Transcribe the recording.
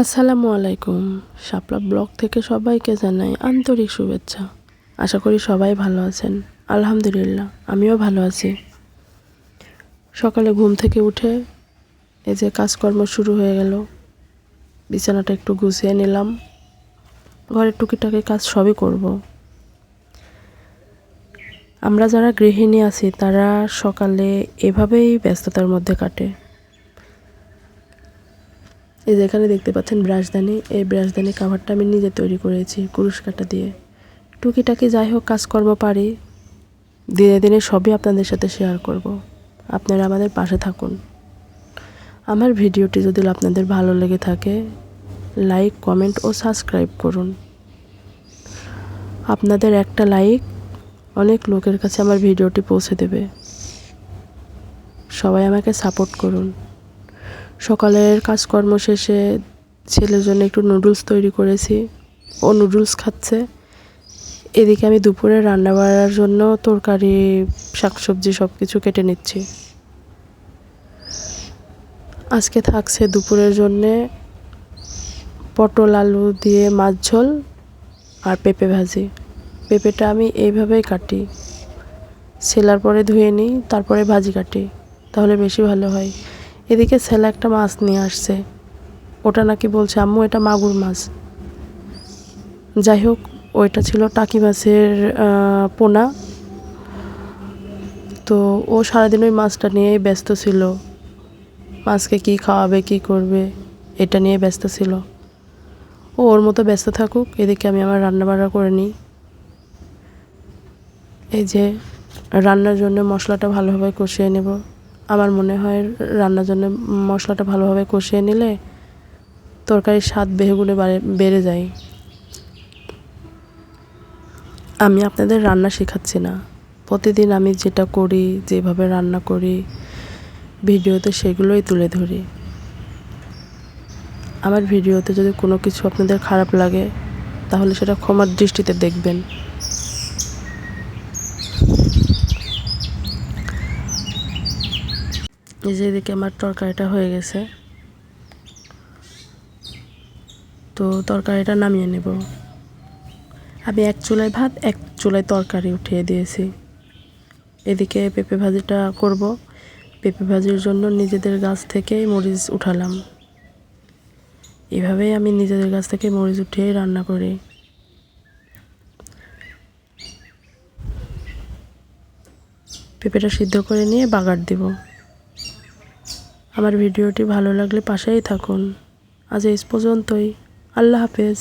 আসসালামু আলাইকুম। শাপলা ব্লগ থেকে সবাইকে জানাই আন্তরিক শুভেচ্ছা। আশা করি সবাই ভালো আছেন। আলহামদুলিল্লাহ আমিও ভালো আছি। সকালে ঘুম থেকে উঠে এই যে কাজকর্ম শুরু হয়ে গেল। বিছানাটা একটু গুছিয়ে নিলাম। ঘরের টুকিটাকি কাজ সবই করব। আমরা যারা গৃহিণী আছি তারা সকালে এভাবেই ব্যস্ততার মধ্যে কাটে। এই যে এখানে দেখতে পাচ্ছেন ব্রাশদানি, এই ব্রাশদানি কাভারটা আমি নিজে তৈরি করেছি কুরুশ কাঁটা দিয়ে। টুকিটাকি যাই হোক কাজকর্ম পারি, দিনে দিনে সবই আপনাদের সাথে শেয়ার করব। আপনারা আমাদের পাশে থাকুন। আমার ভিডিওটি যদি আপনাদের ভালো লেগে থাকে লাইক, কমেন্ট ও সাবস্ক্রাইব করুন। আপনাদের একটা লাইক অনেক লোকের কাছে আমার ভিডিওটি পৌঁছে দেবে। সবাই আমাকে সাপোর্ট করুন। সকালের কাজকর্ম শেষে ছেলের জন্য একটু নুডলস তৈরি করেছি, ও নুডলস খাচ্ছে। এদিকে আমি দুপুরে রান্না বাড়ার জন্য তরকারি, শাকসবজি সব কিছু কেটে নিচ্ছি। আজকে থাকছে দুপুরের জন্যে পটল আলু দিয়ে মাছ ঝোল আর পেঁপে ভাজি। পেঁপেটা আমি এইভাবেই কাটি, ছেলার পরে ধুয়ে নিই, তারপরে ভাজি কাটি, তাহলে বেশি ভালো হয়। এদিকে ছেলে একটা মাছ নিয়ে আসছে, ওটা নাকি বলছে আম্মু এটা মাগুর মাছ। যাই হোক, ওইটা ছিল টাকি মাছের পোনা। তো ও সারাদিন ওই মাছটা নিয়েই ব্যস্ত ছিল, মাছকে কি খাওয়াবে কি করবে এটা নিয়ে ব্যস্ত ছিল। ও ওর মতো ব্যস্ত থাকুক, এদিকে আমি আমার রান্নাবান্না করে নিই। এই যে রান্নার জন্য মশলাটা ভালোভাবে কষিয়ে নেব। আমার মনে হয় রান্নার জন্য মশলাটা ভালোভাবে কষিয়ে নিলে তরকারির স্বাদ বেহুগুণে বেড়ে যায়। আমি আপনাদের রান্না শেখাচ্ছি না, প্রতিদিন আমি যেটা করি, যেভাবে রান্না করি ভিডিওতে সেগুলোই তুলে ধরি। আমার ভিডিওতে যদি কোনো কিছু আপনাদের খারাপ লাগে তাহলে সেটা ক্ষমার দৃষ্টিতে দেখবেন। এই যে এদিকে আমার তরকারিটা হয়ে গেছে, তো তরকারিটা নামিয়ে নেব। আমি এক চুলায় ভাত, এক চুলায় তরকারি উঠিয়ে দিয়েছি। এদিকে পেঁপে ভাজিটা করব। পেঁপে ভাজির জন্য নিজেদের গাছ থেকেই মরিচ উঠালাম। এভাবেই আমি নিজেদের গাছ থেকে মরিচ উঠিয়েই রান্না করি। পেঁপেটা সিদ্ধ করে নিয়ে বাগার দিব। আমার ভিডিওটি ভালো লাগলে পাশেই থাকুন। আজ এই পর্যন্তই। আল্লাহ হাফেজ।